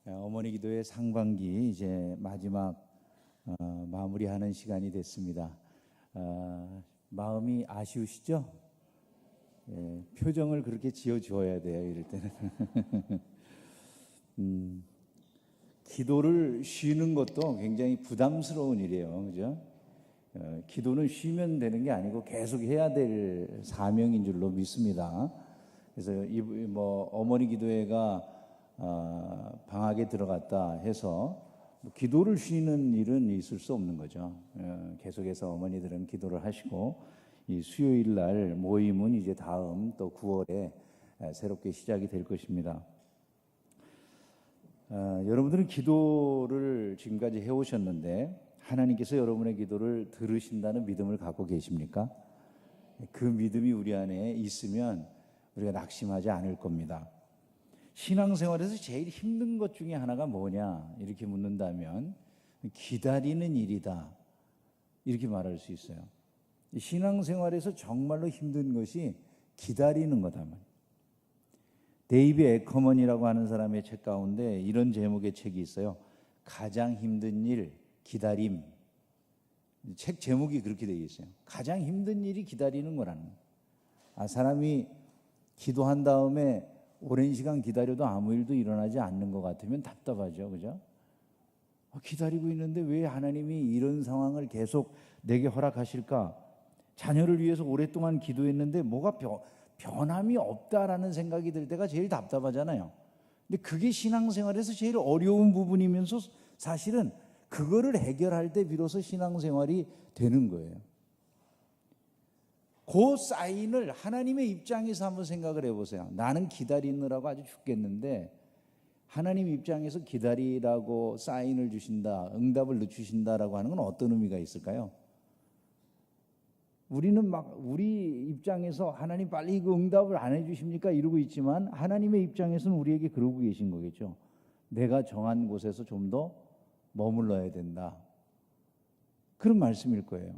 어머니 기도의 상반기 이제 마지막 마무리하는 시간이 됐습니다. 마음이 아쉬우시죠? 표정을 그렇게 지어줘야 돼요, 이럴 때는. 기도를 쉬는 것도 굉장히 부담스러운 일이에요, 그죠? 기도는 쉬면 되는 게 아니고 계속 해야 될 사명인 줄로 믿습니다. 그래서 어머니 기도회가 방학에 들어갔다 해서 기도를 쉬는 일은 있을 수 없는 거죠. 계속해서 어머니들은 기도를 하시고 이 수요일 날 모임은 이제 다음 또 9월에 새롭게 시작이 될 것입니다. 여러분들은 기도를 지금까지 해오셨는데 하나님께서 여러분의 기도를 들으신다는 믿음을 갖고 계십니까? 그 믿음이 우리 안에 있으면 우리가 낙심하지 않을 겁니다. 신앙생활에서 제일 힘든 것 중에 하나가 뭐냐 이렇게 묻는다면 기다리는 일이다 이렇게 말할 수 있어요. 신앙생활에서 정말로 힘든 것이 기다리는 거다. 데이비 에커먼이라고 하는 사람의 책 가운데 이런 제목의 책이 있어요. 가장 힘든 일, 기다림. 책 제목이 그렇게 되어 있어요. 가장 힘든 일이 기다리는 거라는 거예요. 사람이 기도한 다음에 오랜 시간 기다려도 아무 일도 일어나지 않는 것 같으면 답답하죠, 그죠? 기다리고 있는데 왜 하나님이 이런 상황을 계속 내게 허락하실까? 자녀를 위해서 오랫동안 기도했는데 뭐가 변함이 없다라는 생각이 들 때가 제일 답답하잖아요. 근데 그게 신앙생활에서 제일 어려운 부분이면서 사실은 그거를 해결할 때 비로소 신앙생활이 되는 거예요. 그 사인을 하나님의 입장에서 한번 생각을 해보세요. 나는 기다리느라고 아주 죽겠는데 하나님 입장에서 기다리라고 사인을 주신다, 응답을 늦추신다라고 하는 건 어떤 의미가 있을까요? 우리는 우리 입장에서 하나님 빨리 이거 응답을 안 해주십니까? 이러고 있지만 하나님의 입장에서는 우리에게 그러고 계신 거겠죠. 내가 정한 곳에서 좀 더 머물러야 된다. 그런 말씀일 거예요.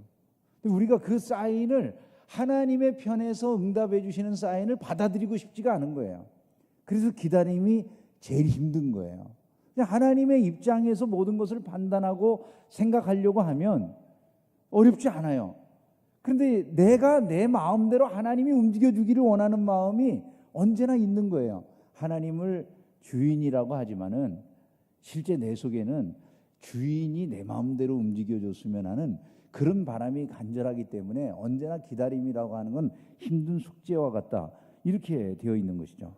우리가 그 사인을 하나님의 편에서 응답해 주시는 사인을 받아들이고 싶지가 않은 거예요. 그래서 기다림이 제일 힘든 거예요. 하나님의 입장에서 모든 것을 판단하고 생각하려고 하면 어렵지 않아요. 그런데 내가 내 마음대로 하나님이 움직여주기를 원하는 마음이 언제나 있는 거예요. 하나님을 주인이라고 하지만은 실제 내 속에는 주인이 내 마음대로 움직여줬으면 하는 그런 바람이 간절하기 때문에 언제나 기다림이라고 하는 건 힘든 숙제와 같다. 이렇게 되어 있는 것이죠.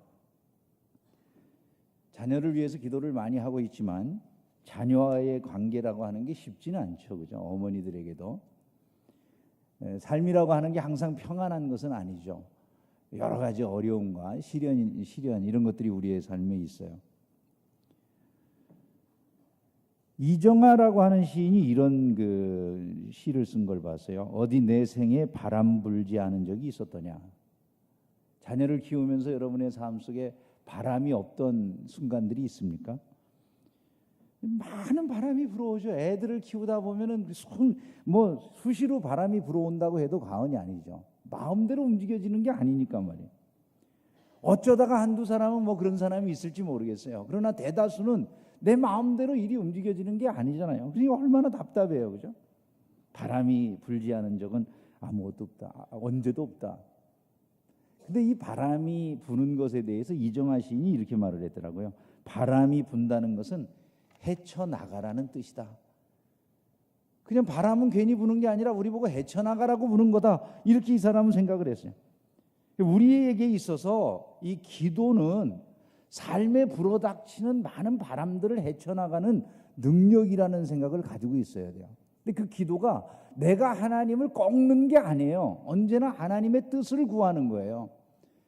자녀를 위해서 기도를 많이 하고 있지만 자녀와의 관계라고 하는 게 쉽지는 않죠. 그죠? 어머니들에게도. 삶이라고 하는 게 항상 평안한 것은 아니죠. 여러 가지 어려움과 시련 이런 것들이 우리의 삶에 있어요. 이정아라고 하는 시인이 이런 그 시를 쓴 걸 봤어요. 어디 내 생에 바람 불지 않은 적이 있었더냐. 자녀를 키우면서 여러분의 삶 속에 바람이 없던 순간들이 있습니까? 많은 바람이 불어오죠. 애들을 키우다 보면은 수시로 바람이 불어온다고 해도 과언이 아니죠. 마음대로 움직여지는 게 아니니까 말이에요. 어쩌다가 한두 사람은 그런 사람이 있을지 모르겠어요. 그러나 대다수는 내 마음대로 일이 움직여지는 게 아니잖아요. 그러니까 얼마나 답답해요, 그죠? 바람이 불지 않은 적은 아무것도 없다. 언제도 없다. 근데 이 바람이 부는 것에 대해서 이정아 시인이 이렇게 말을 했더라고요. 바람이 분다는 것은 헤쳐나가라는 뜻이다. 그냥 바람은 괜히 부는 게 아니라 우리 보고 헤쳐나가라고 부는 거다. 이렇게 이 사람은 생각을 했어요. 우리에게 있어서 이 기도는 삶에 불어닥치는 많은 바람들을 헤쳐나가는 능력이라는 생각을 가지고 있어야 돼요. 근데 그 기도가 내가 하나님을 꺾는 게 아니에요. 언제나 하나님의 뜻을 구하는 거예요.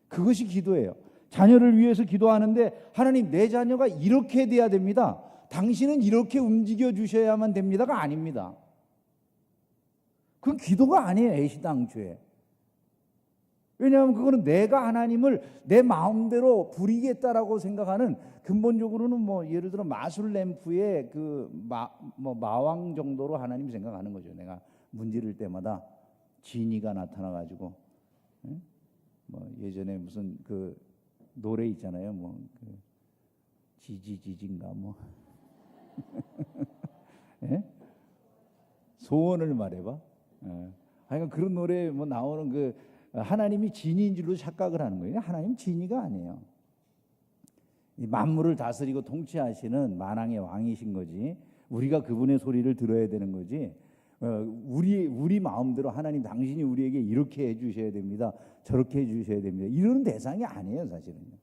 그것이 기도예요. 자녀를 위해서 기도하는데 하나님 내 자녀가 이렇게 돼야 됩니다. 당신은 이렇게 움직여 주셔야만 됩니다가 아닙니다. 그건 기도가 아니에요. 애시당초에. 왜냐하면 그거는 내가 하나님을 내 마음대로 부리겠다라고 생각하는 근본적으로는 예를 들어 마술 램프의 마왕 정도로 하나님 생각하는 거죠. 내가 문지를 때마다 지니가 나타나가지고 예전에 무슨 그 노래 있잖아요. 지지지진가 뭐 예? 소원을 말해봐. 예. 하여간 그런 노래 뭐 나오는 그 하나님이 진이인 줄로 착각을 하는 거예요. 하나님 진이가 아니에요. 이 만물을 다스리고 통치하시는 만왕의 왕이신 거지. 우리가 그분의 소리를 들어야 되는 거지. 우리 마음대로 하나님 당신이 우리에게 이렇게 해주셔야 됩니다. 저렇게 해주셔야 됩니다. 이런 대상이 아니에요, 사실은요.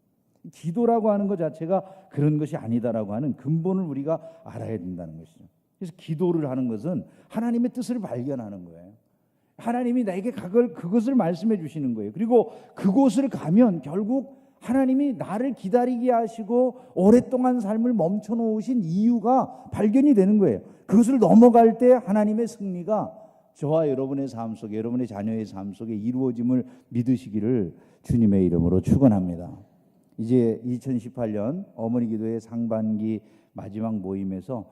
기도라고 하는 것 자체가 그런 것이 아니다라고 하는 근본을 우리가 알아야 된다는 것이죠. 그래서 기도를 하는 것은 하나님의 뜻을 발견하는 거예요. 하나님이 나에게 그것을 말씀해 주시는 거예요. 그리고 그곳을 가면 결국 하나님이 나를 기다리게 하시고 오랫동안 삶을 멈춰 놓으신 이유가 발견이 되는 거예요. 그것을 넘어갈 때 하나님의 승리가 저와 여러분의 삶 속에, 여러분의 자녀의 삶 속에 이루어짐을 믿으시기를 주님의 이름으로 축원합니다. 이제 2018년 어머니 기도의 상반기 마지막 모임에서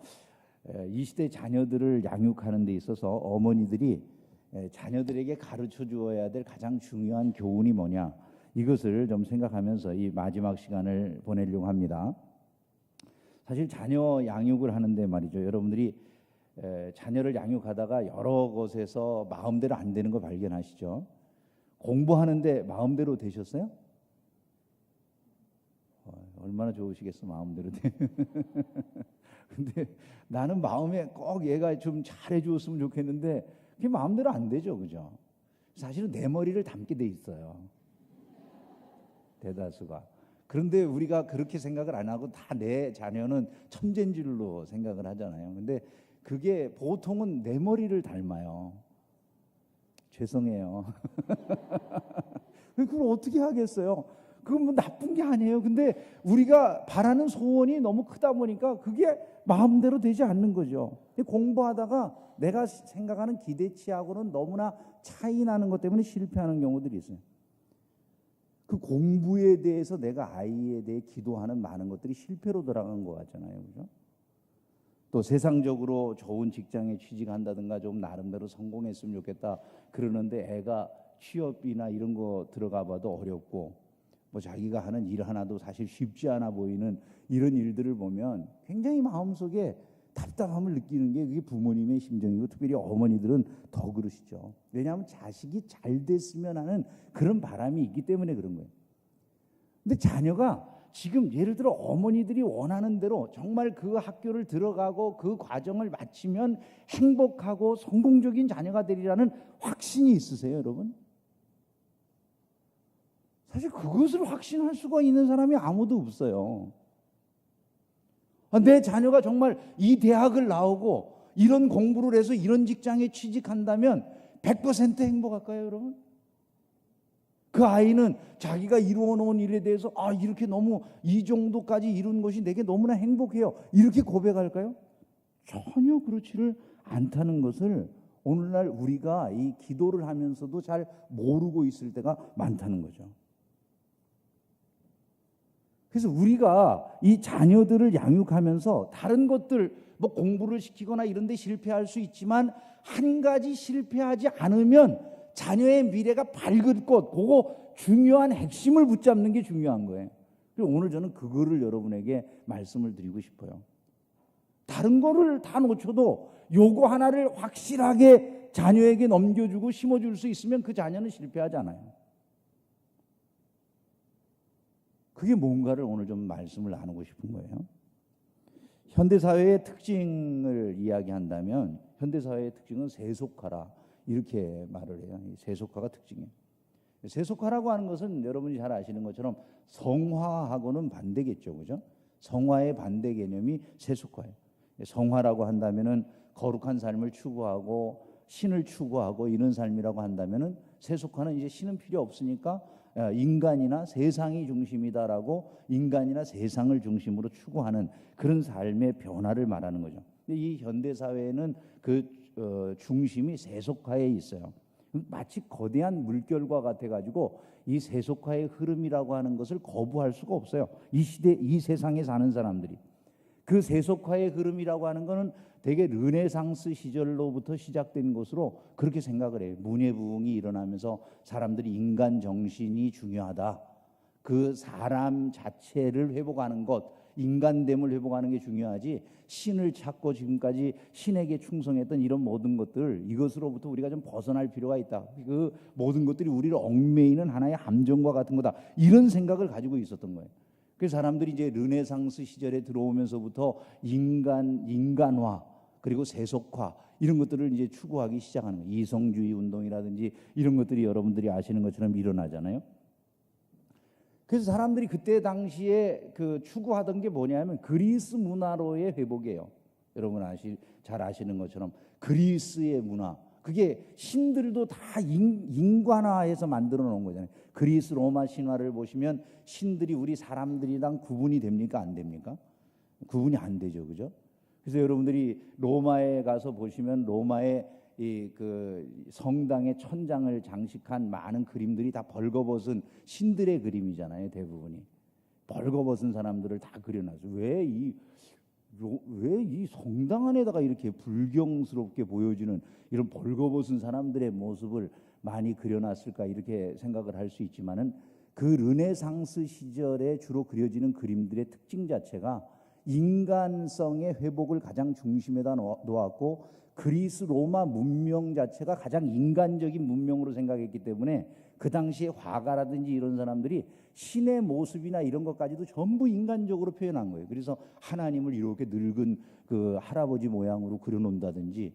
이 시대 자녀들을 양육하는 데 있어서 어머니들이 자녀들에게 가르쳐 주어야 될 가장 중요한 교훈이 뭐냐, 이것을 좀 생각하면서 이 마지막 시간을 보내려고 합니다. 사실 자녀 양육을 하는데 말이죠, 여러분들이 자녀를 양육하다가 여러 곳에서 마음대로 안 되는 거 발견하시죠? 공부하는데 마음대로 되셨어요? 얼마나 좋으시겠어, 마음대로 돼. 근데 나는 마음에 꼭 얘가 좀 잘해 주었으면 좋겠는데 그게 마음대로 안 되죠, 그죠? 사실은 내 머리를 담게 돼 있어요, 대다수가. 그런데 우리가 그렇게 생각을 안 하고 다 내 자녀는 천재인 줄로 생각을 하잖아요. 근데 그게 보통은 내 머리를 닮아요. 죄송해요. 그걸 어떻게 하겠어요? 그건 뭐 나쁜 게 아니에요. 근데 우리가 바라는 소원이 너무 크다 보니까 그게 마음대로 되지 않는 거죠. 공부하다가 내가 생각하는 기대치하고는 너무나 차이 나는 것 때문에 실패하는 경우들이 있어요. 그 공부에 대해서 내가 아이에 대해 기도하는 많은 것들이 실패로 돌아간 것 같잖아요, 그죠? 또 세상적으로 좋은 직장에 취직한다든가 좀 나름대로 성공했으면 좋겠다 그러는데 애가 취업이나 이런 거 들어가 봐도 어렵고 뭐 자기가 하는 일 하나도 사실 쉽지 않아 보이는 이런 일들을 보면 굉장히 마음속에 답답함을 느끼는 게 그게 부모님의 심정이고 특별히 어머니들은 더 그러시죠. 왜냐하면 자식이 잘 됐으면 하는 그런 바람이 있기 때문에 그런 거예요. 근데 자녀가 지금 예를 들어 어머니들이 원하는 대로 정말 그 학교를 들어가고 그 과정을 마치면 행복하고 성공적인 자녀가 되리라는 확신이 있으세요, 여러분? 사실 그것을 확신할 수가 있는 사람이 아무도 없어요. 내 자녀가 정말 이 대학을 나오고 이런 공부를 해서 이런 직장에 취직한다면 100% 행복할까요, 여러분? 그 아이는 자기가 이루어 놓은 일에 대해서 이렇게 너무 이 정도까지 이룬 것이 내게 너무나 행복해요, 이렇게 고백할까요? 전혀 그렇지를 않다는 것을 오늘날 우리가 이 기도를 하면서도 잘 모르고 있을 때가 많다는 거죠. 그래서 우리가 이 자녀들을 양육하면서 다른 것들 뭐 공부를 시키거나 이런 데 실패할 수 있지만 한 가지 실패하지 않으면 자녀의 미래가 밝을 것, 그거 중요한 핵심을 붙잡는 게 중요한 거예요. 그래서 오늘 저는 그거를 여러분에게 말씀을 드리고 싶어요. 다른 거를 다 놓쳐도 요거 하나를 확실하게 자녀에게 넘겨주고 심어줄 수 있으면 그 자녀는 실패하지 않아요. 그게 뭔가를 오늘 좀 말씀을 나누고 싶은 거예요. 현대사회의 특징을 이야기한다면 현대사회의 특징은 세속화라 이렇게 말을 해요. 세속화가 특징이에요. 세속화라고 하는 것은 여러분이 잘 아시는 것처럼 성화하고는 반대겠죠, 그죠? 성화의 반대 개념이 세속화예요. 성화라고 한다면은 거룩한 삶을 추구하고 신을 추구하고 이런 삶이라고 한다면은 세속화는 이제 신은 필요 없으니까 인간이나 세상이 중심이다라고 인간이나 세상을 중심으로 추구하는 그런 삶의 변화를 말하는 거죠. 근데 이 현대 사회에는 그 중심이 세속화에 있어요. 마치 거대한 물결과 같아 가지고 이 세속화의 흐름이라고 하는 것을 거부할 수가 없어요. 이 시대, 이 세상에 사는 사람들이. 그 세속화의 흐름이라고 하는 것은 대개 르네상스 시절로부터 시작된 것으로 그렇게 생각을 해요. 문예부흥이 일어나면서 사람들이 인간 정신이 중요하다, 그 사람 자체를 회복하는 것, 인간됨을 회복하는 게 중요하지, 신을 찾고 지금까지 신에게 충성했던 이런 모든 것들, 이것으로부터 우리가 좀 벗어날 필요가 있다. 그 모든 것들이 우리를 얽매이는 하나의 함정과 같은 거다, 이런 생각을 가지고 있었던 거예요. 그래서 사람들이 이제 르네상스 시절에 들어오면서부터 인간화 그리고 세속화 이런 것들을 이제 추구하기 시작하는 거예요. 이성주의 운동이라든지 이런 것들이 여러분들이 아시는 것처럼 일어나잖아요. 그래서 사람들이 그때 당시에 그 추구하던 게 뭐냐면 그리스 문화로의 회복이에요. 여러분 잘 아시는 것처럼 그리스의 문화, 그게 신들도 다 인간화해서 만들어 놓은 거잖아요. 그리스 로마 신화를 보시면 신들이 우리 사람들이랑 구분이 됩니까? 안 됩니까? 구분이 안 되죠, 그죠? 그래서 여러분들이 로마에 가서 보시면 로마의 이 그 성당의 천장을 장식한 많은 그림들이 다 벌거벗은 신들의 그림이잖아요. 대부분이 벌거벗은 사람들을 다 그려놨어요. 왜 이 성당 안에다가 이렇게 불경스럽게 보여지는 이런 벌거벗은 사람들의 모습을 많이 그려놨을까, 이렇게 생각을 할 수 있지만은 그 르네상스 시절에 주로 그려지는 그림들의 특징 자체가 인간성의 회복을 가장 중심에다 놓았고, 그리스 로마 문명 자체가 가장 인간적인 문명으로 생각했기 때문에 그 당시에 화가라든지 이런 사람들이 신의 모습이나 이런 것까지도 전부 인간적으로 표현한 거예요. 그래서 하나님을 이렇게 늙은 그 할아버지 모양으로 그려놓는다든지,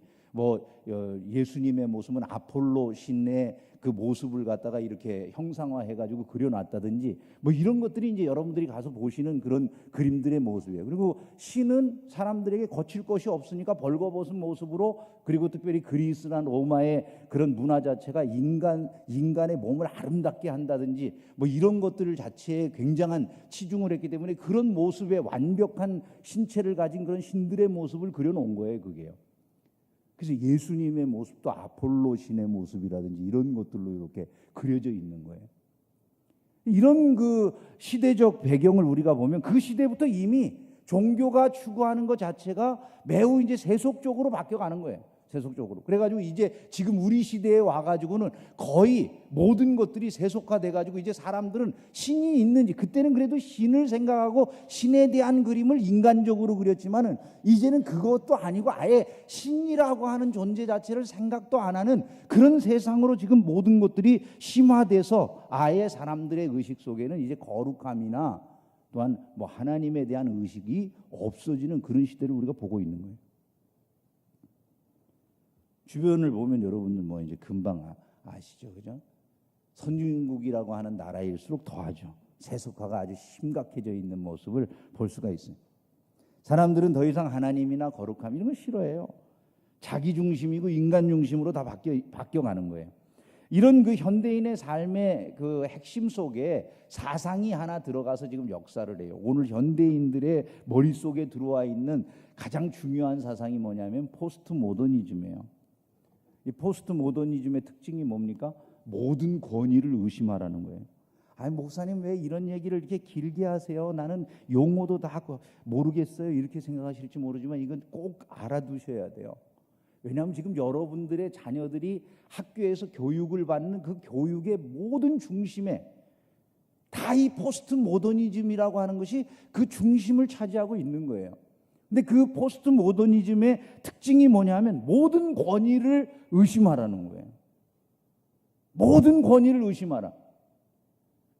예수님의 모습은 아폴로 신의 그 모습을 갖다가 이렇게 형상화해가지고 그려놨다든지, 이런 것들이 이제 여러분들이 가서 보시는 그런 그림들의 모습이에요. 그리고 신은 사람들에게 거칠 것이 없으니까 벌거벗은 모습으로, 그리고 특별히 그리스나 로마의 그런 문화 자체가 인간의 몸을 아름답게 한다든지 이런 것들 자체에 굉장한 치중을 했기 때문에 그런 모습의 완벽한 신체를 가진 그런 신들의 모습을 그려놓은 거예요, 그게요. 그래서 예수님의 모습도 아폴로 신의 모습이라든지 이런 것들로 이렇게 그려져 있는 거예요. 이런 그 시대적 배경을 우리가 보면 그 시대부터 이미 종교가 추구하는 것 자체가 매우 이제 세속적으로 바뀌어가는 거예요. 세속적으로. 그래가지고 이제 지금 우리 시대에 와가지고는 거의 모든 것들이 세속화돼가지고 이제 사람들은 신이 있는지, 그때는 그래도 신을 생각하고 신에 대한 그림을 인간적으로 그렸지만은 이제는 그것도 아니고 아예 신이라고 하는 존재 자체를 생각도 안 하는 그런 세상으로 지금 모든 것들이 심화돼서 아예 사람들의 의식 속에는 이제 거룩함이나 또한 하나님에 대한 의식이 없어지는 그런 시대를 우리가 보고 있는 거예요. 주변을 보면 여러분들 이제 금방 아시죠, 그죠? 선진국이라고 하는 나라일수록 더하죠. 세속화가 아주 심각해져 있는 모습을 볼 수가 있어요. 사람들은 더 이상 하나님이나 거룩함 이런 걸 싫어해요. 자기 중심이고 인간 중심으로 다 바뀌어가는 거예요. 이런 그 현대인의 삶의 그 핵심 속에 사상이 하나 들어가서 지금 역사를 해요. 오늘 현대인들의 머릿속에 들어와 있는 가장 중요한 사상이 뭐냐면 포스트 모더니즘이에요. 이 포스트 모더니즘의 특징이 뭡니까? 모든 권위를 의심하라는 거예요. 아니, 목사님 왜 이런 얘기를 이렇게 길게 하세요? 나는 용어도 다 모르겠어요. 이렇게 생각하실지 모르지만 이건 꼭 알아두셔야 돼요. 왜냐하면 지금 여러분들의 자녀들이 학교에서 교육을 받는 그 교육의 모든 중심에 다 이 포스트 모더니즘이라고 하는 것이 그 중심을 차지하고 있는 거예요. 근데 그 포스트 모더니즘의 특징이 뭐냐면 모든 권위를 의심하라는 거예요. 모든 권위를 의심하라.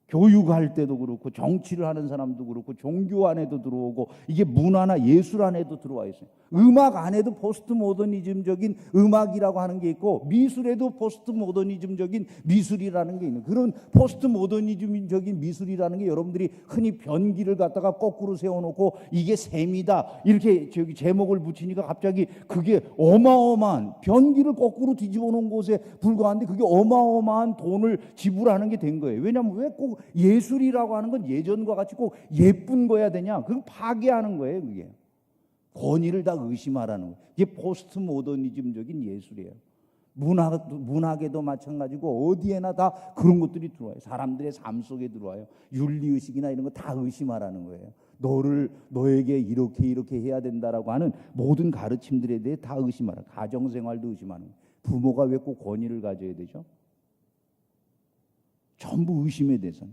교육할 때도 그렇고 정치를 하는 사람도 그렇고 종교 안에도 들어오고 이게 문화나 예술 안에도 들어와 있어요. 음악 안에도 포스트 모더니즘적인 음악이라고 하는 게 있고 미술에도 포스트 모더니즘적인 미술이라는 게 있는, 그런 포스트 모더니즘적인 미술이라는 게 여러분들이 흔히 변기를 갖다가 거꾸로 세워놓고 이게 셈이다 이렇게 제목을 붙이니까 갑자기 그게 어마어마한, 변기를 거꾸로 뒤집어 놓은 곳에 불과한데 그게 어마어마한 돈을 지불하는 게 된 거예요. 왜냐하면 왜 꼭 예술이라고 하는 건 예전과 같이 꼭 예쁜 거야 되냐? 그건 파괴하는 거예요. 그게 권위를 다 의심하라는 거예요. 이게 포스트 모더니즘적인 예술이에요. 문학에도 마찬가지고 어디에나 다 그런 것들이 들어와요. 사람들의 삶 속에 들어와요. 윤리의식이나 이런 거 다 의심하라는 거예요. 너에게 이렇게 해야 된다라고 하는 모든 가르침들에 대해 다 의심하라. 가정생활도 의심하는 거예요. 부모가 왜 꼭 권위를 가져야 되죠? 전부 의심의 대상.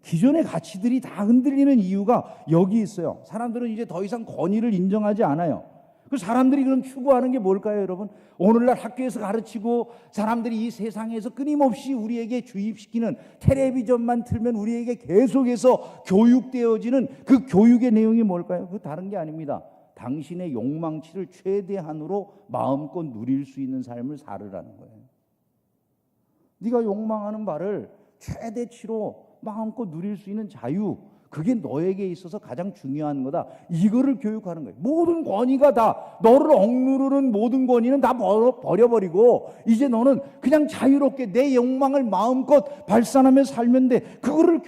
기존의 가치들이 다 흔들리는 이유가 여기 있어요. 사람들은 이제 더 이상 권위를 인정하지 않아요. 그 사람들이 그럼 추구하는 게 뭘까요, 여러분? 오늘날 학교에서 가르치고 사람들이 이 세상에서 끊임없이 우리에게 주입시키는 텔레비전만 틀면 우리에게 계속해서 교육되어지는 그 교육의 내용이 뭘까요? 그 다른 게 아닙니다. 당신의 욕망치를 최대한으로 마음껏 누릴 수 있는 삶을 살으라는 거예요. 네가 욕망하는 바를 최대치로 마음껏 누릴 수 있는 자유, 그게 너에게 있어서 가장 중요한 거다. 이거를 교육하는 거예요. 모든 권위가 다, 너를 억누르는 모든 권위는 다 버려버리고 이제 너는 그냥 자유롭게 내 욕망을 마음껏 발산하며 살면 돼. 그거를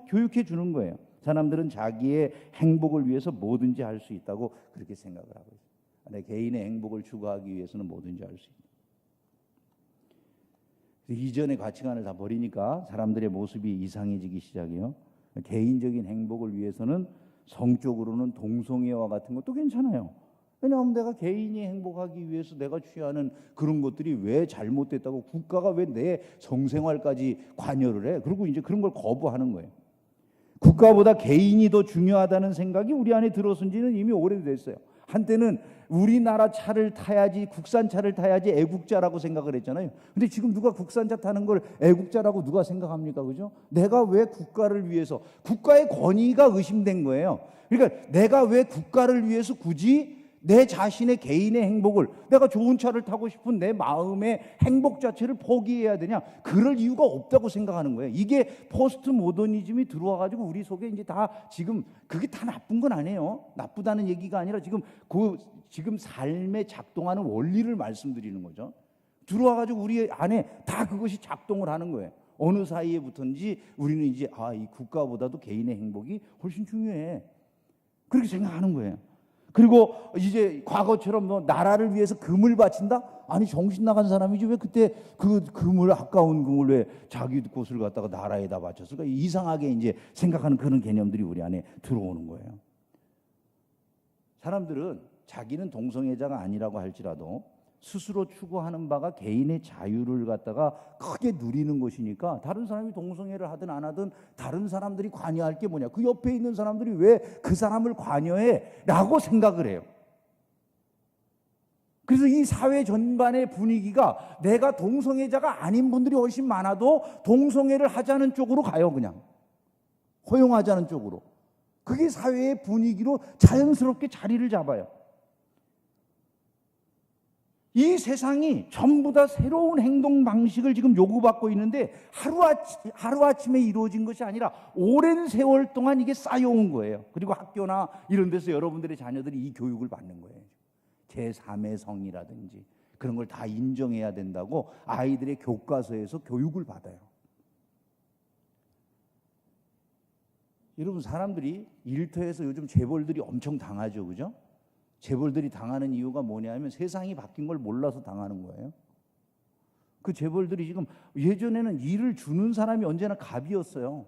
교육해 주는 거예요. 사람들은 자기의 행복을 위해서 뭐든지 할 수 있다고 그렇게 생각을 하고 있어요. 내 개인의 행복을 추구하기 위해서는 뭐든지 할 수 있다. 이전의 가치관을 다 버리니까 사람들의 모습이 이상해지기 시작해요. 개인적인 행복을 위해서는 성적으로는 동성애와 같은 것도 괜찮아요. 왜냐하면 내가 개인이 행복하기 위해서 내가 취하는 그런 것들이 왜 잘못됐다고, 국가가 왜 내 성생활까지 관여를 해? 그리고 이제 그런 걸 거부하는 거예요. 국가보다 개인이 더 중요하다는 생각이 우리 안에 들어선 지는 이미 오래됐어요. 한때는 우리나라 차를 타야지, 국산 차를 타야지 애국자라고 생각을 했잖아요. 근데 지금 누가 국산차 타는 걸 애국자라고 누가 생각합니까? 그죠? 내가 왜 국가를 위해서, 국가의 권위가 의심된 거예요. 그러니까 내가 왜 국가를 위해서 굳이 내 자신의 개인의 행복을, 내가 좋은 차를 타고 싶은 내 마음의 행복 자체를 포기해야 되냐? 그럴 이유가 없다고 생각하는 거예요. 이게 포스트 모더니즘이 들어와 가지고 우리 속에 이제 다 지금, 그게 다 나쁜 건 아니에요. 나쁘다는 얘기가 아니라 지금 삶에 작동하는 원리를 말씀드리는 거죠. 들어와 가지고 우리 안에 다 그것이 작동을 하는 거예요. 어느 사이에부터인지 우리는 이제 이 국가보다도 개인의 행복이 훨씬 중요해, 그렇게 생각하는 거예요. 그리고 이제 과거처럼 뭐 나라를 위해서 금을 바친다? 아니, 정신 나간 사람이지 왜 그때 그 금을, 아까운 금을 왜 자기 곳을 갖다가 나라에다 바쳤을까? 이상하게 이제 생각하는 그런 개념들이 우리 안에 들어오는 거예요. 사람들은 자기는 동성애자가 아니라고 할지라도 스스로 추구하는 바가 개인의 자유를 갖다가 크게 누리는 것이니까 다른 사람이 동성애를 하든 안 하든 다른 사람들이 관여할 게 뭐냐, 그 옆에 있는 사람들이 왜 그 사람을 관여해? 라고 생각을 해요. 그래서 이 사회 전반의 분위기가 내가 동성애자가 아닌 분들이 훨씬 많아도 동성애를 하자는 쪽으로 가요. 그냥 허용하자는 쪽으로. 그게 사회의 분위기로 자연스럽게 자리를 잡아요. 이 세상이 전부 다 새로운 행동 방식을 지금 요구받고 있는데 하루아침에 이루어진 것이 아니라 오랜 세월 동안 이게 쌓여온 거예요. 그리고 학교나 이런 데서 여러분들의 자녀들이 이 교육을 받는 거예요. 제3의 성이라든지 그런 걸 다 인정해야 된다고 아이들의 교과서에서 교육을 받아요. 여러분, 사람들이 일터에서 요즘 재벌들이 엄청 당하죠, 그죠? 재벌들이 당하는 이유가 뭐냐면 세상이 바뀐 걸 몰라서 당하는 거예요. 그 재벌들이 지금, 예전에는 일을 주는 사람이 언제나 갑이었어요.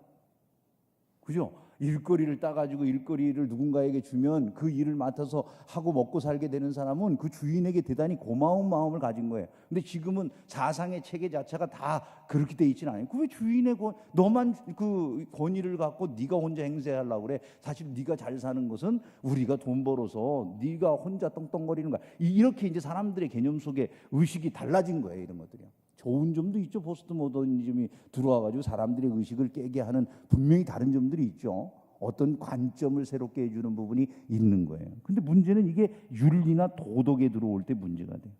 그죠? 일거리를 따가지고 일거리를 누군가에게 주면 그 일을 맡아서 하고 먹고 살게 되는 사람은 그 주인에게 대단히 고마운 마음을 가진 거예요. 근데 지금은 사상의 체계 자체가 다 그렇게 돼 있지는 않아요. 그 왜 주인의 너만 그 권위를 갖고 네가 혼자 행세하려고 그래? 사실 네가 잘 사는 것은 우리가 돈 벌어서 네가 혼자 떵떵거리는 거야. 이렇게 이제 사람들의 개념 속에 의식이 달라진 거예요. 이런 것들이요. 좋은 점도 있죠. 포스트 모더니즘이 들어와가지고 사람들의 의식을 깨게 하는 분명히 다른 점들이 있죠. 어떤 관점을 새롭게 해주는 부분이 있는 거예요. 근데 문제는 이게 윤리나 도덕에 들어올 때 문제가 돼요.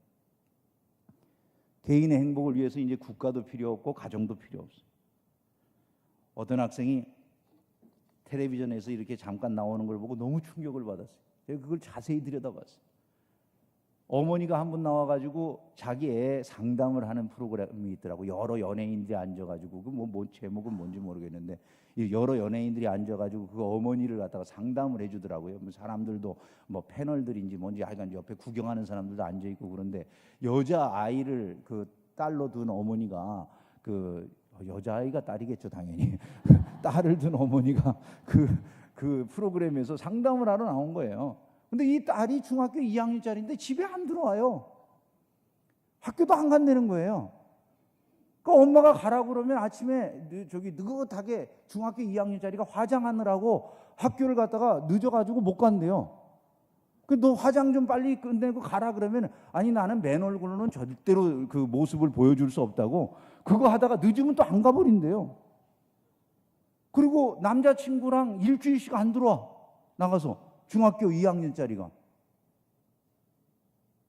개인의 행복을 위해서 이제 국가도 필요 없고 가정도 필요 없어요. 어떤 학생이 텔레비전에서 이렇게 잠깐 나오는 걸 보고 너무 충격을 받았어요. 제가 그걸 자세히 들여다봤어요. 어머니가 한 분 나와가지고 자기 애 상담을 하는 프로그램이 있더라고. 여러 연예인들이 앉아가지고 그 제목은 뭔지 모르겠는데 여러 연예인들이 앉아가지고 그 어머니를 갖다가 상담을 해주더라고요. 사람들도 뭐 패널들인지 뭔지 하여간 옆에 구경하는 사람들도 앉아 있고 그런데 여자 아이를 그 딸로 둔 어머니가 그 여자 아이가 딸이겠죠 당연히 딸을 둔 어머니가 그 프로그램에서 상담을 하러 나온 거예요. 근데 이 딸이 중학교 2학년짜리인데 집에 안 들어와요. 학교도 안 간다는 거예요. 그 엄마가 가라고 그러면 아침에 저기 느긋하게 중학교 2학년짜리가 화장하느라고 학교를 갔다가 늦어가지고 못 간대요. 그 너 화장 좀 빨리 끝내고 가라 그러면 아니 나는 맨 얼굴로는 절대로 그 모습을 보여줄 수 없다고 그거 하다가 늦으면 또 안 가버린대요. 그리고 남자친구랑 일주일씩 안 들어와 나가서 중학교 2학년짜리가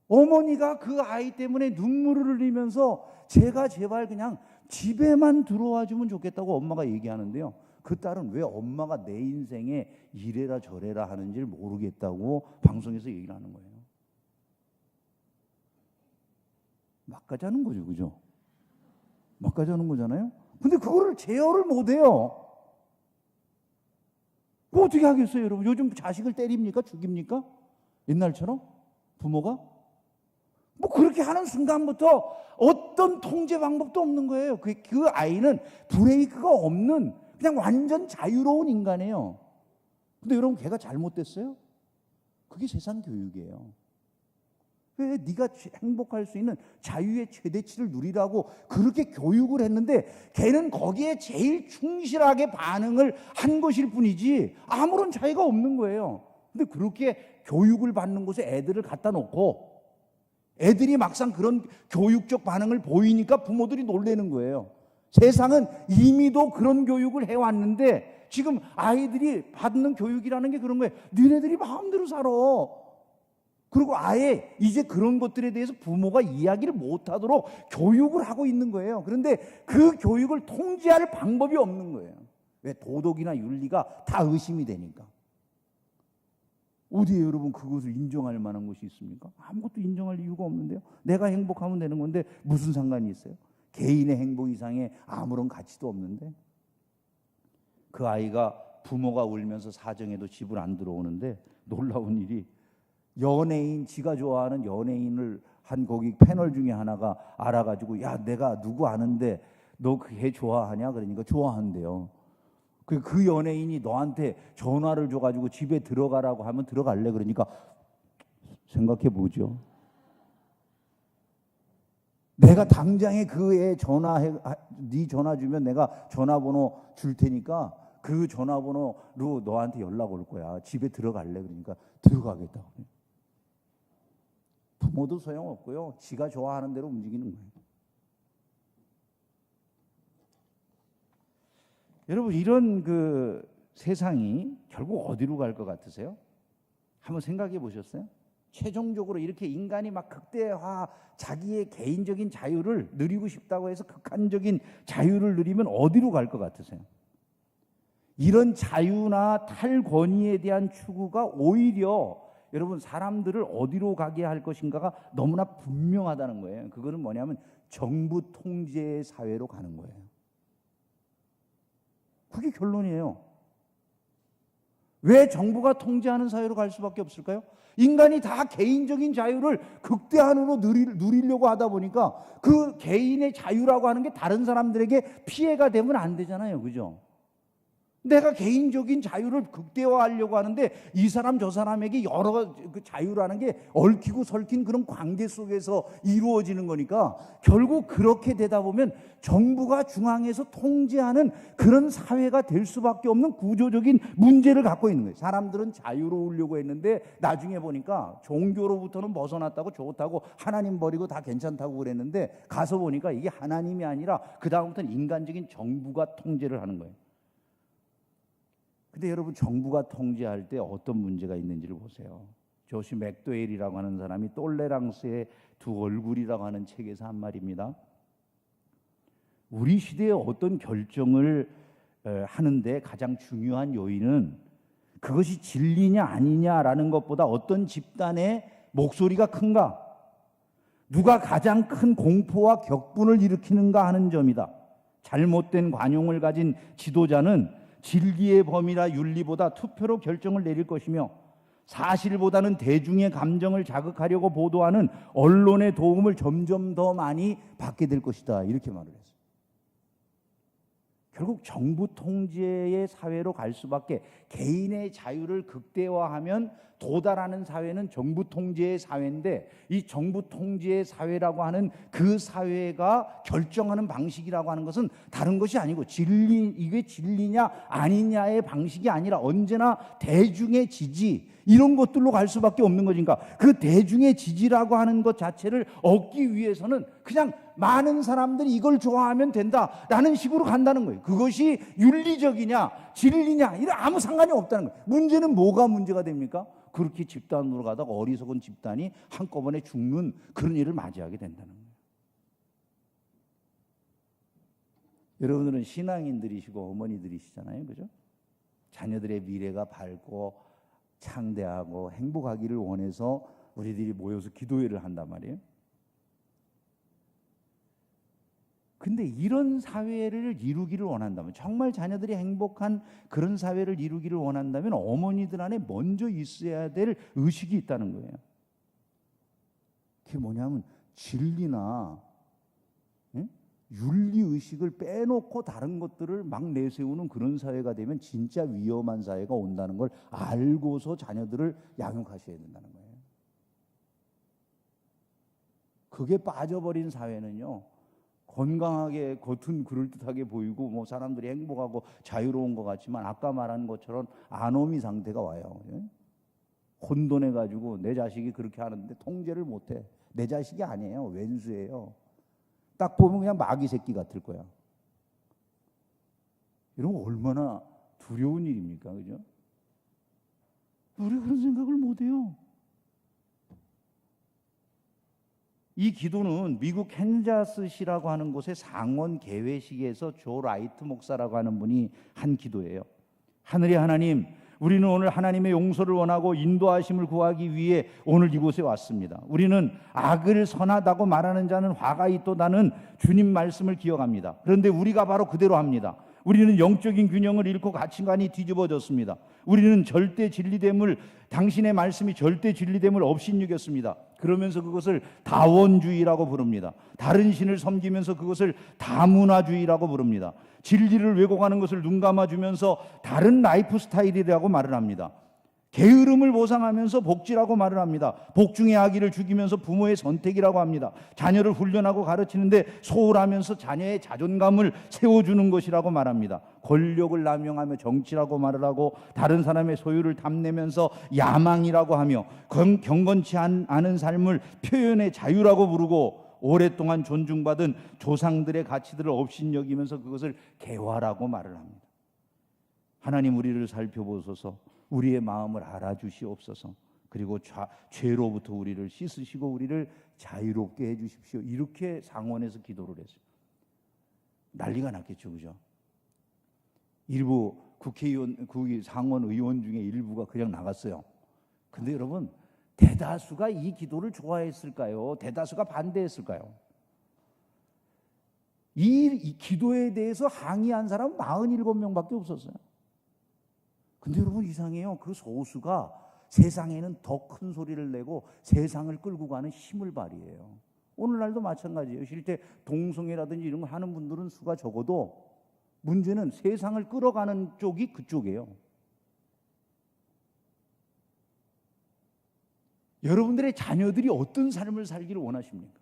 어머니가 그 아이 때문에 눈물을 흘리면서 제가 제발 그냥 집에만 들어와 주면 좋겠다고 엄마가 얘기하는데요. 그 딸은 왜 엄마가 내 인생에 이래라 저래라 하는지를 모르겠다고 방송에서 얘기를 하는 거예요. 막 가자는 거죠, 그죠? 막 가자는 거잖아요. 근데 그거를 제어를 못해요. 그거 어떻게 하겠어요, 여러분? 요즘 자식을 때립니까? 죽입니까? 옛날처럼 부모가? 뭐 그렇게 하는 순간부터 어떤 통제 방법도 없는 거예요. 그 아이는 브레이크가 없는 그냥 완전 자유로운 인간이에요. 근데 여러분 걔가 잘못됐어요? 그게 세상 교육이에요. 왜 네가 행복할 수 있는 자유의 최대치를 누리라고 그렇게 교육을 했는데 걔는 거기에 제일 충실하게 반응을 한 것일 뿐이지 아무런 차이가 없는 거예요. 근데 그렇게 교육을 받는 곳에 애들을 갖다 놓고 애들이 막상 그런 교육적 반응을 보이니까 부모들이 놀라는 거예요. 세상은 이미도 그런 교육을 해왔는데 지금 아이들이 받는 교육이라는 게 그런 거예요. 너네들이 마음대로 살아. 그리고 아예 이제 그런 것들에 대해서 부모가 이야기를 못하도록 교육을 하고 있는 거예요. 그런데 그 교육을 통제할 방법이 없는 거예요. 왜? 도덕이나 윤리가 다 의심이 되니까. 어디에 여러분 그것을 인정할 만한 것이 있습니까? 아무것도 인정할 이유가 없는데요. 내가 행복하면 되는 건데 무슨 상관이 있어요? 개인의 행복 이상에 아무런 가치도 없는데. 그 아이가 부모가 울면서 사정해도 집을 안 들어오는데 놀라운 일이 연예인, 지가 좋아하는 연예인을 한 거기 패널 중에 하나가 알아가지고 야 내가 누구 아는데 너 걔 좋아하냐? 그러니까 좋아한대요. 그 연예인이 너한테 전화를 줘가지고 집에 들어가라고 하면 들어갈래? 그러니까 생각해 보죠. 내가 당장에 그 애 네 전화 주면 내가 전화번호 줄 테니까 그 전화번호로 너한테 연락 올 거야. 집에 들어갈래? 그러니까 들어가겠다고. 부모도 소용없고요. 지가 좋아하는 대로 움직이는 거예요. 여러분 이런 그 세상이 결국 어디로 갈 것 같으세요? 한번 생각해 보셨어요? 최종적으로 이렇게 인간이 막 극대화 자기의 개인적인 자유를 누리고 싶다고 해서 극한적인 자유를 누리면 어디로 갈 것 같으세요? 이런 자유나 탈권위에 대한 추구가 오히려 여러분 사람들을 어디로 가게 할 것인가가 너무나 분명하다는 거예요. 그거는 뭐냐면 정부 통제의 사회로 가는 거예요. 그게 결론이에요. 왜 정부가 통제하는 사회로 갈 수밖에 없을까요? 인간이 다 개인적인 자유를 극대한으로 누리려고 하다 보니까 그 개인의 자유라고 하는 게 다른 사람들에게 피해가 되면 안 되잖아요. 그죠? 내가 개인적인 자유를 극대화하려고 하는데 이 사람 저 사람에게 여러 그 자유라는 게 얽히고 설킨 그런 관계 속에서 이루어지는 거니까 결국 그렇게 되다 보면 정부가 중앙에서 통제하는 그런 사회가 될 수밖에 없는 구조적인 문제를 갖고 있는 거예요. 사람들은 자유로우려고 했는데 나중에 보니까 종교로부터는 벗어났다고 좋다고 하나님 버리고 다 괜찮다고 그랬는데 가서 보니까 이게 하나님이 아니라 그 다음부터는 인간적인 정부가 통제를 하는 거예요. 근데 여러분 정부가 통제할 때 어떤 문제가 있는지를 보세요. 조시 맥도웰이라고 하는 사람이 똘레랑스의 두 얼굴이라고 하는 책에서 한 말입니다. 우리 시대에 어떤 결정을 하는데 가장 중요한 요인은 그것이 진리냐 아니냐라는 것보다 어떤 집단의 목소리가 큰가, 누가 가장 큰 공포와 격분을 일으키는가 하는 점이다. 잘못된 관용을 가진 지도자는 진리의 범위나 윤리보다 투표로 결정을 내릴 것이며 사실보다는 대중의 감정을 자극하려고 보도하는 언론의 도움을 점점 더 많이 받게 될 것이다. 이렇게 말을 했어요. 결국 정부 통제의 사회로 갈 수밖에 개인의 자유를 극대화하면 도달하는 사회는 정부 통제의 사회인데, 이 정부 통제의 사회라고 하는 그 사회가 결정하는 방식이라고 하는 것은 다른 것이 아니고 이게 진리냐 아니냐의 방식이 아니라 언제나 대중의 지지, 이런 것들로 갈 수밖에 없는 거니까, 그 대중의 지지라고 하는 것 자체를 얻기 위해서는 그냥 많은 사람들이 이걸 좋아하면 된다라는 식으로 간다는 거예요. 그것이 윤리적이냐 진리냐 이런 아무 상관이 없다는 거예요. 문제는 뭐가 문제가 됩니까? 그렇게 집단으로 가다가 어리석은 집단이 한꺼번에 죽는 그런 일을 맞이하게 된다는 거예요. 여러분들은 신앙인들이시고 어머니들이시잖아요, 그죠? 자녀들의 미래가 밝고 창대하고 행복하기를 원해서 우리들이 모여서 기도회를 한단 말이에요. 근데 이런 사회를 이루기를 원한다면, 정말 자녀들이 행복한 그런 사회를 이루기를 원한다면 어머니들 안에 먼저 있어야 될 의식이 있다는 거예요. 그게 뭐냐면 진리나 윤리의식을 빼놓고 다른 것들을 막 내세우는 그런 사회가 되면 진짜 위험한 사회가 온다는 걸 알고서 자녀들을 양육하셔야 된다는 거예요. 그게 빠져버린 사회는요, 건강하게 겉은 그럴듯하게 보이고 뭐 사람들이 행복하고 자유로운 것 같지만 아까 말한 것처럼 아노미 상태가 와요. 혼돈해가지고 내 자식이 그렇게 하는데 통제를 못해. 내 자식이 아니에요. 왼수예요. 딱 보면 그냥 마귀 새끼 같을 거야. 이런 거 얼마나 두려운 일입니까? 그죠? 우리 그런 생각을 못해요. 이 기도는 미국 캔자스시라고 하는 곳의 상원 개회식에서 조 라이트 목사라고 하는 분이 한 기도예요. 하늘의 하나님, 우리는 오늘 하나님의 용서를 원하고 인도하심을 구하기 위해 오늘 이곳에 왔습니다. 우리는 악을 선하다고 말하는 자는 화가 있도다는 주님 말씀을 기억합니다. 그런데 우리가 바로 그대로 합니다. 우리는 영적인 균형을 잃고 가치관이 뒤집어졌습니다. 우리는 절대 진리됨을, 당신의 말씀이 절대 진리됨을 업신여겼습니다. 그러면서 그것을 다원주의라고 부릅니다. 다른 신을 섬기면서 그것을 다문화주의라고 부릅니다. 진리를 왜곡하는 것을 눈감아주면서 다른 라이프 스타일이라고 말을 합니다. 게으름을 보상하면서 복지라고 말을 합니다. 복중의 아기를 죽이면서 부모의 선택이라고 합니다. 자녀를 훈련하고 가르치는데 소홀하면서 자녀의 자존감을 세워주는 것이라고 말합니다. 권력을 남용하며 정치라고 말을 하고 다른 사람의 소유를 탐내면서 야망이라고 하며 경건치 않은 삶을 표현의 자유라고 부르고 오랫동안 존중받은 조상들의 가치들을 업신여기면서 그것을 개화라고 말을 합니다. 하나님, 우리를 살펴보소서. 우리의 마음을 알아주시옵소서. 그리고 죄로부터 우리를 씻으시고 우리를 자유롭게 해주십시오. 이렇게 상원에서 기도를 했어요. 난리가 났겠죠, 그죠? 일부 상원 의원 중에 일부가 그냥 나갔어요. 근데 여러분, 대다수가 이 기도를 좋아했을까요? 대다수가 반대했을까요? 이 기도에 대해서 항의한 사람은 47명밖에 없었어요. 근데 여러분, 이상해요. 그 소수가 세상에는 더 큰 소리를 내고 세상을 끌고 가는 힘을 발휘해요. 오늘날도 마찬가지예요. 실제 동성애라든지 이런 거 하는 분들은 수가 적어도 문제는 세상을 끌어가는 쪽이 그쪽이에요. 여러분들의 자녀들이 어떤 삶을 살기를 원하십니까?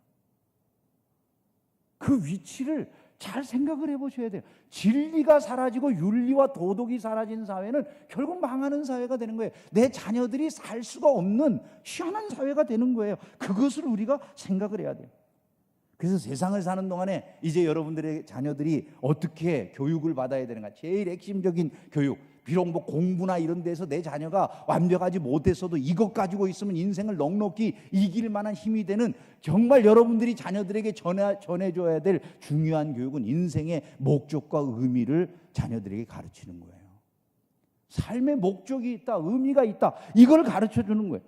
그 위치를 잘 생각을 해보셔야 돼요. 진리가 사라지고 윤리와 도덕이 사라진 사회는 결국 망하는 사회가 되는 거예요. 내 자녀들이 살 수가 없는 희한한 사회가 되는 거예요. 그것을 우리가 생각을 해야 돼요. 그래서 세상을 사는 동안에 이제 여러분들의 자녀들이 어떻게 교육을 받아야 되는가, 제일 핵심적인 교육. 비록 뭐 공부나 이런 데서 내 자녀가 완벽하지 못했어도 이것 가지고 있으면 인생을 넉넉히 이길 만한 힘이 되는, 정말 여러분들이 자녀들에게 전해줘야 될 중요한 교육은 인생의 목적과 의미를 자녀들에게 가르치는 거예요. 삶의 목적이 있다, 의미가 있다, 이걸 가르쳐주는 거예요.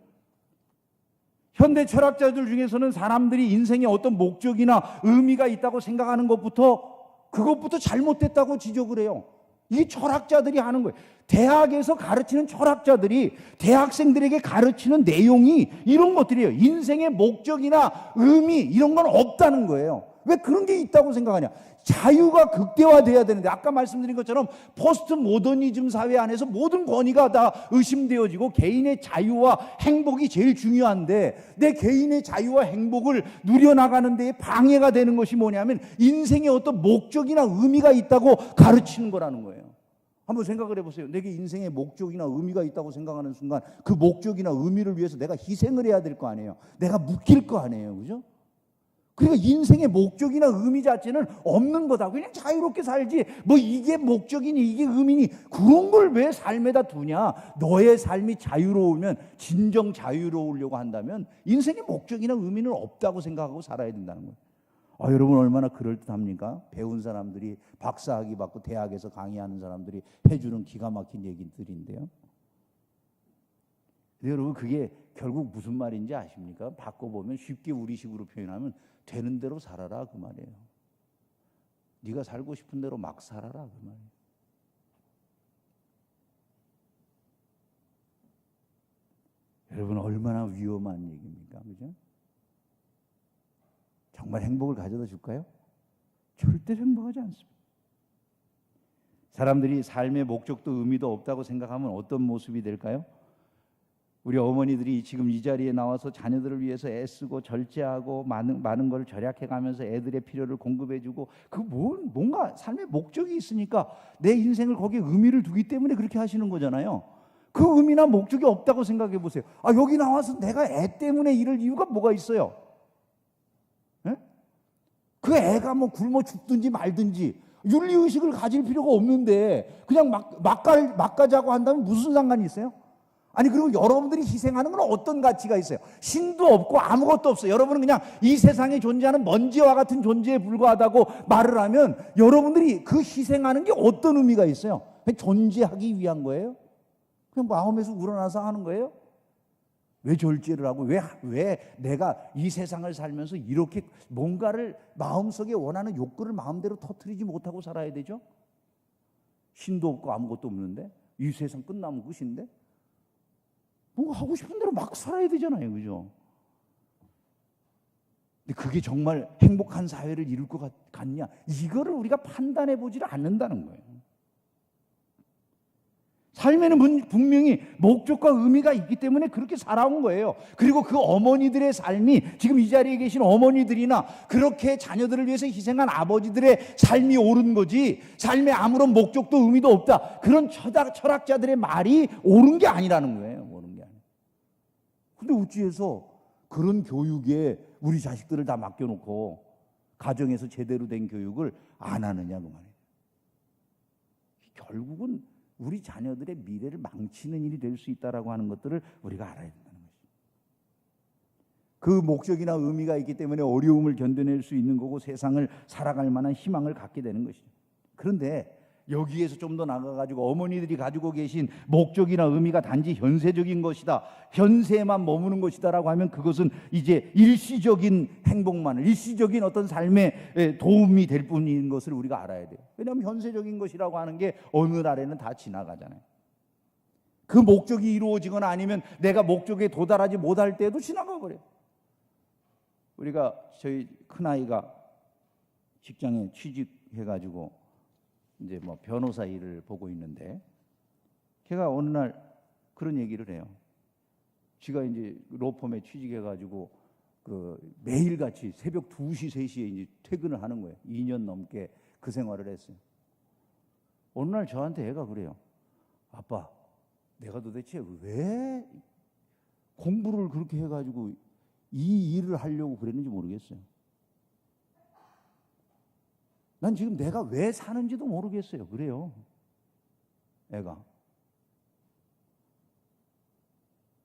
현대 철학자들 중에서는 사람들이 인생에 어떤 목적이나 의미가 있다고 생각하는 그것부터 잘못됐다고 지적을 해요. 이 철학자들이 하는 거예요. 대학에서 가르치는 철학자들이 대학생들에게 가르치는 내용이 이런 것들이에요. 인생의 목적이나 의미 이런 건 없다는 거예요. 왜 그런 게 있다고 생각하냐? 자유가 극대화돼야 되는데 아까 말씀드린 것처럼 포스트 모더니즘 사회 안에서 모든 권위가 다 의심되어지고 개인의 자유와 행복이 제일 중요한데 내 개인의 자유와 행복을 누려나가는 데에 방해가 되는 것이 뭐냐면 인생에 어떤 목적이나 의미가 있다고 가르치는 거라는 거예요. 한번 생각을 해보세요. 내게 인생에 목적이나 의미가 있다고 생각하는 순간 그 목적이나 의미를 위해서 내가 희생을 해야 될 거 아니에요. 내가 묶일 거 아니에요. 그죠? 그러니까 인생의 목적이나 의미 자체는 없는 거다. 그냥 자유롭게 살지. 뭐 이게 목적이니 이게 의미니 그런 걸 왜 삶에다 두냐. 너의 삶이 자유로우면 진정 자유로우려고 한다면 인생의 목적이나 의미는 없다고 생각하고 살아야 된다는 거예요. 여러분 얼마나 그럴듯합니까? 배운 사람들이 박사학위 받고 대학에서 강의하는 사람들이 해주는 기가 막힌 얘기들인데요. 근데 여러분 그게 결국 무슨 말인지 아십니까? 바꿔보면 쉽게 우리식으로 표현하면 되는 대로 살아라 그 말이에요. 네가 살고 싶은 대로 막 살아라 그 말이에요. 여러분 얼마나 위험한 얘기입니까? 그죠? 정말 행복을 가져다 줄까요? 절대로 행복하지 않습니다. 사람들이 삶의 목적도 의미도 없다고 생각하면 어떤 모습이 될까요? 우리 어머니들이 지금 이 자리에 나와서 자녀들을 위해서 애쓰고 절제하고 많은 걸 절약해가면서 애들의 필요를 공급해주고 뭔가 삶의 목적이 있으니까 내 인생을 거기에 의미를 두기 때문에 그렇게 하시는 거잖아요. 그 의미나 목적이 없다고 생각해 보세요. 여기 나와서 내가 애 때문에 이럴 이유가 뭐가 있어요? 예? 그 애가 뭐 굶어 죽든지 말든지 윤리의식을 가질 필요가 없는데 그냥 막 가자고 한다면 무슨 상관이 있어요? 아니 그리고 여러분들이 희생하는 건 어떤 가치가 있어요? 신도 없고 아무것도 없어요. 여러분은 그냥 이 세상에 존재하는 먼지와 같은 존재에 불과하다고 말을 하면 여러분들이 그 희생하는 게 어떤 의미가 있어요? 그냥 존재하기 위한 거예요? 그냥 마음에서 우러나서 하는 거예요? 왜 절제를 하고 왜 내가 이 세상을 살면서 이렇게 뭔가를 마음속에 원하는 욕구를 마음대로 터뜨리지 못하고 살아야 되죠? 신도 없고 아무것도 없는데 이 세상 끝나면 끝인데 뭔가 하고 싶은 대로 막 살아야 되잖아요. 그죠? 근데 그게 정말 행복한 사회를 이룰 것 같냐? 이거를 우리가 판단해 보지를 않는다는 거예요. 삶에는 분명히 목적과 의미가 있기 때문에 그렇게 살아온 거예요. 그리고 그 어머니들의 삶이 지금 이 자리에 계신 어머니들이나 그렇게 자녀들을 위해서 희생한 아버지들의 삶이 옳은 거지 삶에 아무런 목적도 의미도 없다. 그런 철학자들의 말이 옳은 게 아니라는 거예요. 옳은 게 아니에요. 근데 어찌해서 그런 교육에 우리 자식들을 다 맡겨놓고 가정에서 제대로 된 교육을 안 하느냐 그 말이에요. 결국은 우리 자녀들의 미래를 망치는 일이 될 수 있다라고 하는 것들을 우리가 알아야 된다는 것이죠. 그 목적이나 의미가 있기 때문에 어려움을 견뎌낼 수 있는 거고 세상을 살아갈 만한 희망을 갖게 되는 것이죠. 그런데 여기에서 좀 더 나가가지고 어머니들이 가지고 계신 목적이나 의미가 단지 현세적인 것이다, 현세에만 머무는 것이다라고 하면 그것은 이제 일시적인 행복만을, 일시적인 어떤 삶에 도움이 될 뿐인 것을 우리가 알아야 돼요. 왜냐하면 현세적인 것이라고 하는 게 어느 날에는 다 지나가잖아요. 그 목적이 이루어지거나 아니면 내가 목적에 도달하지 못할 때도 지나가 버려요. 우리가 저희 큰아이가 직장에 취직해가지고 이제 뭐 변호사 일을 보고 있는데 걔가 어느 날 그런 얘기를 해요. 지가 이제 로펌에 취직해가지고 그 매일같이 새벽 2시, 3시에 이제 퇴근을 하는 거예요. 2년 넘게 그 생활을 했어요. 어느 날 저한테 애가 그래요. 아빠, 내가 도대체 왜 공부를 그렇게 해가지고 이 일을 하려고 그랬는지 모르겠어요. 난 지금 내가 왜 사는지도 모르겠어요. 그래요. 애가.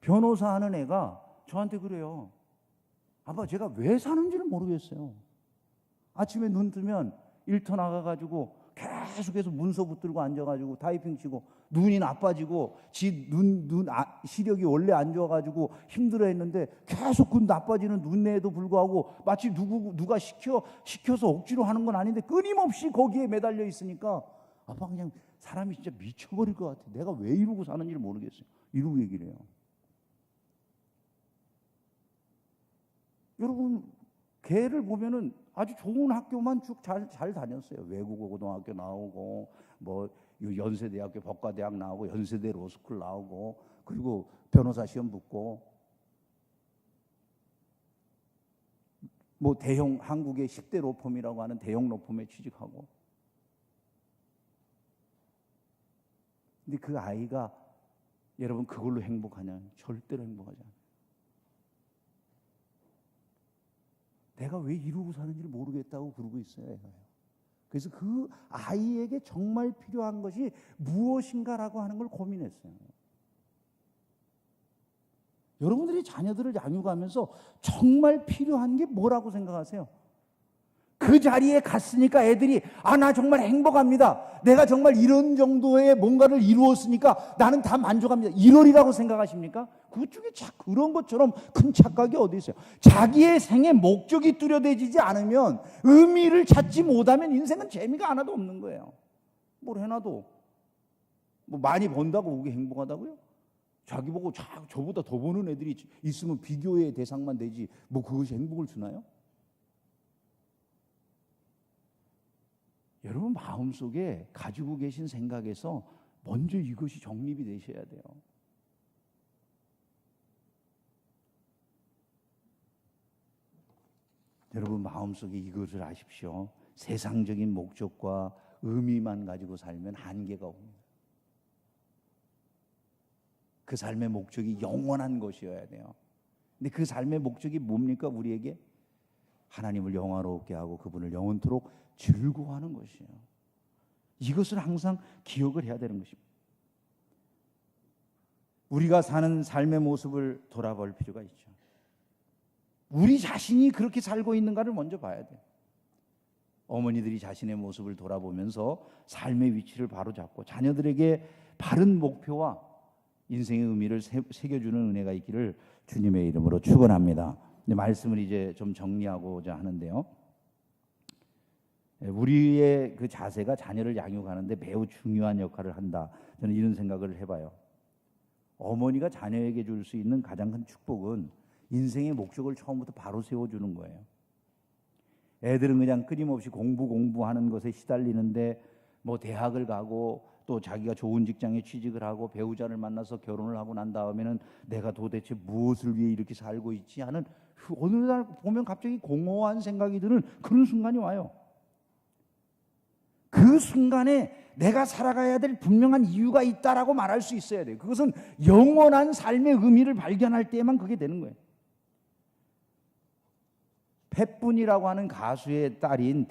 변호사 하는 애가 저한테 그래요. 아빠, 제가 왜 사는지를 모르겠어요. 아침에 눈 뜨면 일터 나가가지고 계속해서 문서 붙들고 앉아가지고 타이핑 치고 눈이 나빠지고 시력이 원래 안 좋아가지고 힘들어했는데 계속 그 나빠지는 눈에도 불구하고 마치 누가 시켜서 억지로 하는 건 아닌데 끊임없이 거기에 매달려 있으니까 아빠 그냥 사람이 진짜 미쳐버릴 것 같아. 내가 왜 이러고 사는지를 모르겠어요. 이러고 얘기를 해요. 여러분 걔를 보면은 아주 좋은 학교만 쭉 잘 다녔어요. 외국어 고등학교 나오고 뭐 연세대학교 법과대학 나오고 연세대 로스쿨 나오고 그리고 변호사 시험 붙고 뭐 대형 한국의 10대 로펌이라고 하는 대형 로펌에 취직하고. 근데 그 아이가 여러분 그걸로 행복하냐? 절대로 행복하지 않아요. 내가 왜 이러고 사는지를 모르겠다고 그러고 있어요. 애가요. 그래서 그 아이에게 정말 필요한 것이 무엇인가라고 하는 걸 고민했어요. 여러분들이 자녀들을 양육하면서 정말 필요한 게 뭐라고 생각하세요? 그 자리에 갔으니까 애들이 나 정말 행복합니다. 내가 정말 이런 정도의 뭔가를 이루었으니까 나는 다 만족합니다. 이러리라고 생각하십니까? 그쪽에 그런 것처럼 큰 착각이 어디 있어요? 자기의 생의 목적이 뚜렷해지지 않으면 의미를 찾지 못하면 인생은 재미가 하나도 없는 거예요. 뭘 해놔도 뭐 많이 번다고 그게 행복하다고요? 자기 보고 저보다 더 버는 애들이 있으면 비교의 대상만 되지 뭐 그것이 행복을 주나요? 여러분 마음속에 가지고 계신 생각에서 먼저 이것이 정립이 되셔야 돼요. 여러분 마음속에 이것을 아십시오. 세상적인 목적과 의미만 가지고 살면 한계가 옵니다. 그 삶의 목적이 영원한 것이어야 돼요. 근데 그 삶의 목적이 뭡니까? 우리에게 하나님을 영화롭게 하고 그분을 영원토록 즐거워하는 것이에요. 이것을 항상 기억을 해야 되는 것입니다. 우리가 사는 삶의 모습을 돌아볼 필요가 있죠. 우리 자신이 그렇게 살고 있는가를 먼저 봐야 돼요. 어머니들이 자신의 모습을 돌아보면서 삶의 위치를 바로잡고 자녀들에게 바른 목표와 인생의 의미를 새겨주는 은혜가 있기를 주님의 이름으로 축원합니다. 말씀을 이제 좀 정리하고자 하는데요. 우리의 그 자세가 자녀를 양육하는데 매우 중요한 역할을 한다. 저는 이런 생각을 해봐요. 어머니가 자녀에게 줄 수 있는 가장 큰 축복은 인생의 목적을 처음부터 바로 세워주는 거예요. 애들은 그냥 끊임없이 공부하는 것에 시달리는데 뭐 대학을 가고 또 자기가 좋은 직장에 취직을 하고 배우자를 만나서 결혼을 하고 난 다음에는 내가 도대체 무엇을 위해 이렇게 살고 있지 하는 어느 날 보면 갑자기 공허한 생각이 드는 그런 순간이 와요. 그 순간에 내가 살아가야 될 분명한 이유가 있다라고 말할 수 있어야 돼요. 그것은 영원한 삶의 의미를 발견할 때에만 그게 되는 거예요. 팻분이라고 하는 가수의 딸인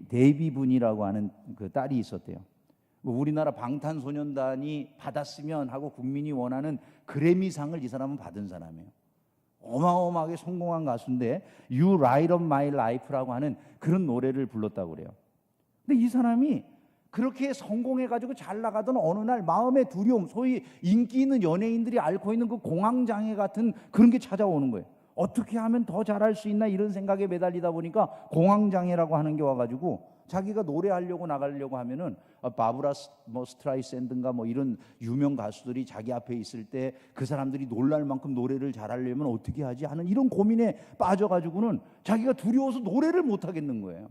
데이비분이라고 하는 그 딸이 있었대요. 우리나라 방탄소년단이 받았으면 하고 국민이 원하는 그래미상을 이 사람은 받은 사람이에요. 어마어마하게 성공한 가수인데 You Light Up My Life라고 하는 그런 노래를 불렀다고 그래요. 근데 이 사람이 그렇게 성공해가지고 잘 나가던 어느 날 마음의 두려움, 소위 인기 있는 연예인들이 앓고 있는 그 공황장애 같은 그런 게 찾아오는 거예요. 어떻게 하면 더 잘할 수 있나 이런 생각에 매달리다 보니까 공황장애라고 하는 게 와가지고 자기가 노래하려고 나가려고 하면은 바브라 스트라이샌드인가 뭐 이런 유명 가수들이 자기 앞에 있을 때 그 사람들이 놀랄 만큼 노래를 잘하려면 어떻게 하지 하는 이런 고민에 빠져가지고는 자기가 두려워서 노래를 못 하겠는 거예요.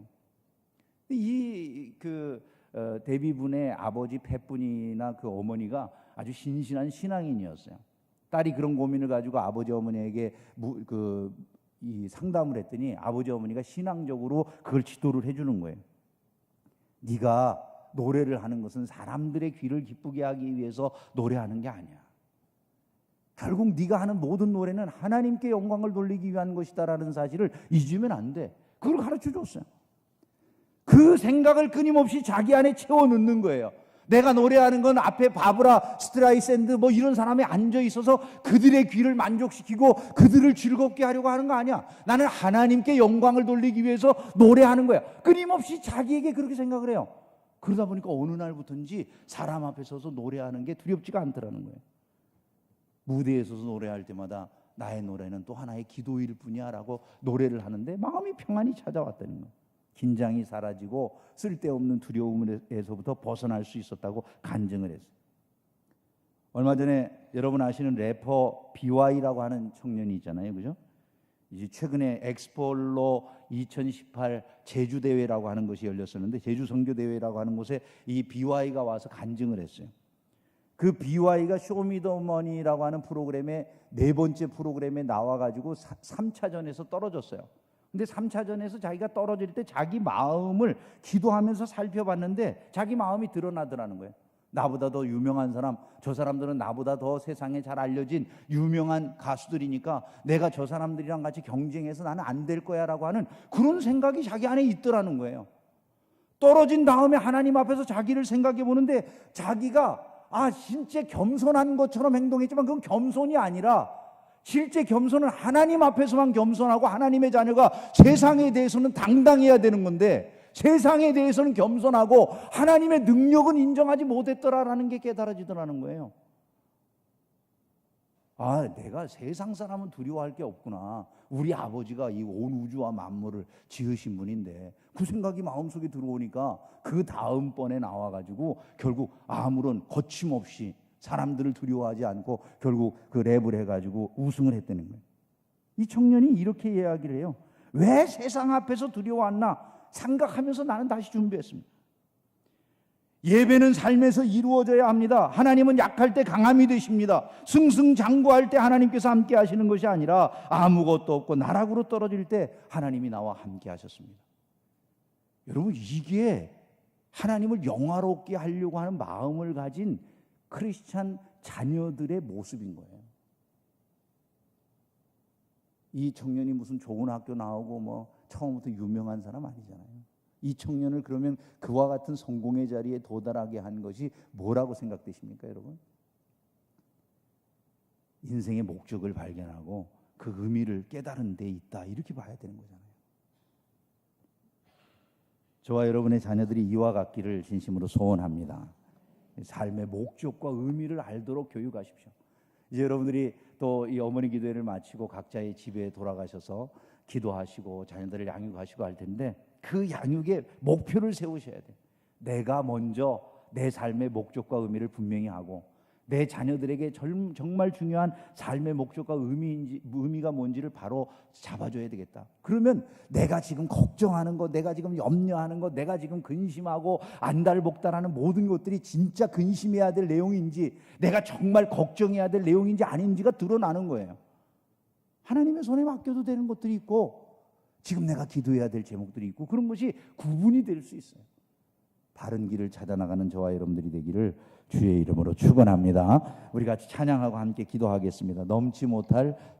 데뷔분의 아버지 팻분이나 그 어머니가 아주 신실한 신앙인이었어요. 딸이 그런 고민을 가지고 아버지 어머니에게 이 상담을 했더니 아버지 어머니가 신앙적으로 그걸 지도를 해주는 거예요. 네가 노래를 하는 것은 사람들의 귀를 기쁘게 하기 위해서 노래하는 게 아니야. 결국 네가 하는 모든 노래는 하나님께 영광을 돌리기 위한 것이다라는 사실을 잊으면 안 돼. 그걸 가르쳐 줬어요. 그 생각을 끊임없이 자기 안에 채워 넣는 거예요. 내가 노래하는 건 앞에 바브라 스트라이샌드 뭐 이런 사람이 앉아 있어서 그들의 귀를 만족시키고 그들을 즐겁게 하려고 하는 거 아니야. 나는 하나님께 영광을 돌리기 위해서 노래하는 거야. 끊임없이 자기에게 그렇게 생각을 해요. 그러다 보니까 어느 날부터인지 사람 앞에 서서 노래하는 게 두렵지가 않더라는 거예요. 무대에 서서 노래할 때마다 나의 노래는 또 하나의 기도일 뿐이야 라고 노래를 하는데 마음이 평안히 찾아왔다는 거예요. 긴장이 사라지고 쓸데없는 두려움에서부터 벗어날 수 있었다고 간증을 했어요. 얼마 전에 여러분 아시는 래퍼 BY라고 하는 청년이 있잖아요, 그죠? 이제 최근에 엑스폴로 2018 제주 대회라고 하는 것이 열렸었는데, 제주 선교 대회라고 하는 곳에 이 BY가 와서 간증을 했어요. 그 BY가 쇼미더머니라고 하는 프로그램에 네 번째 프로그램에 나와가지고 3차전에서 떨어졌어요. 근데 3차전에서 자기가 떨어질 때 자기 마음을 기도하면서 살펴봤는데 자기 마음이 드러나더라는 거예요. 나보다 더 유명한 사람, 저 사람들은 나보다 더 세상에 잘 알려진 유명한 가수들이니까 내가 저 사람들이랑 같이 경쟁해서 나는 안 될 거야 라고 하는 그런 생각이 자기 안에 있더라는 거예요. 떨어진 다음에 하나님 앞에서 자기를 생각해 보는데 자기가 실제 겸손한 것처럼 행동했지만 그건 겸손이 아니라 실제 겸손은 하나님 앞에서만 겸손하고 하나님의 자녀가 세상에 대해서는 당당해야 되는 건데 세상에 대해서는 겸손하고 하나님의 능력은 인정하지 못했더라라는 게 깨달아지더라는 거예요. 내가 세상 사람은 두려워할 게 없구나. 우리 아버지가 이 온 우주와 만물을 지으신 분인데 그 생각이 마음속에 들어오니까 그 다음번에 나와가지고 결국 아무런 거침없이 사람들을 두려워하지 않고 결국 그 랩을 해가지고 우승을 했다는 거예요. 이 청년이 이렇게 이야기를 해요. 왜 세상 앞에서 두려워하나 생각하면서 나는 다시 준비했습니다. 예배는 삶에서 이루어져야 합니다. 하나님은 약할 때 강함이 되십니다. 승승장구할 때 하나님께서 함께 하시는 것이 아니라 아무것도 없고 나락으로 떨어질 때 하나님이 나와 함께 하셨습니다. 여러분, 이게 하나님을 영화롭게 하려고 하는 마음을 가진 크리스찬 자녀들의 모습인 거예요. 이 청년이 무슨 좋은 학교 나오고 처음부터 유명한 사람 아니잖아요. 이 청년을 그러면 그와 같은 성공의 자리에 도달하게 한 것이 뭐라고 생각되십니까, 여러분? 인생의 목적을 발견하고 그 의미를 깨달은 데 있다, 이렇게 봐야 되는 거잖아요. 저와 여러분의 자녀들이 이와 같기를 진심으로 소원합니다. 삶의 목적과 의미를 알도록 교육하십시오. 이제 여러분들이 또 이 어머니 기도회를 마치고 각자의 집에 돌아가셔서 기도하시고 자녀들을 양육하시고 할 텐데 그 양육의 목표를 세우셔야 돼요. 내가 먼저 내 삶의 목적과 의미를 분명히 하고 내 자녀들에게 정말 중요한 삶의 목적과 의미가 뭔지를 바로 잡아줘야 되겠다. 그러면 내가 지금 걱정하는 것, 내가 지금 염려하는 것, 내가 지금 근심하고 안달복달하는 모든 것들이 진짜 근심해야 될 내용인지 내가 정말 걱정해야 될 내용인지 아닌지가 드러나는 거예요. 하나님의 손에 맡겨도 되는 것들이 있고 지금 내가 기도해야 될 제목들이 있고 그런 것이 구분이 될 수 있어요. 바른 길을 찾아나가는 저와 여러분들이 되기를 주의 이름으로 축원합니다. 우리 같이 찬양하고 함께 기도하겠습니다. 넘지 못할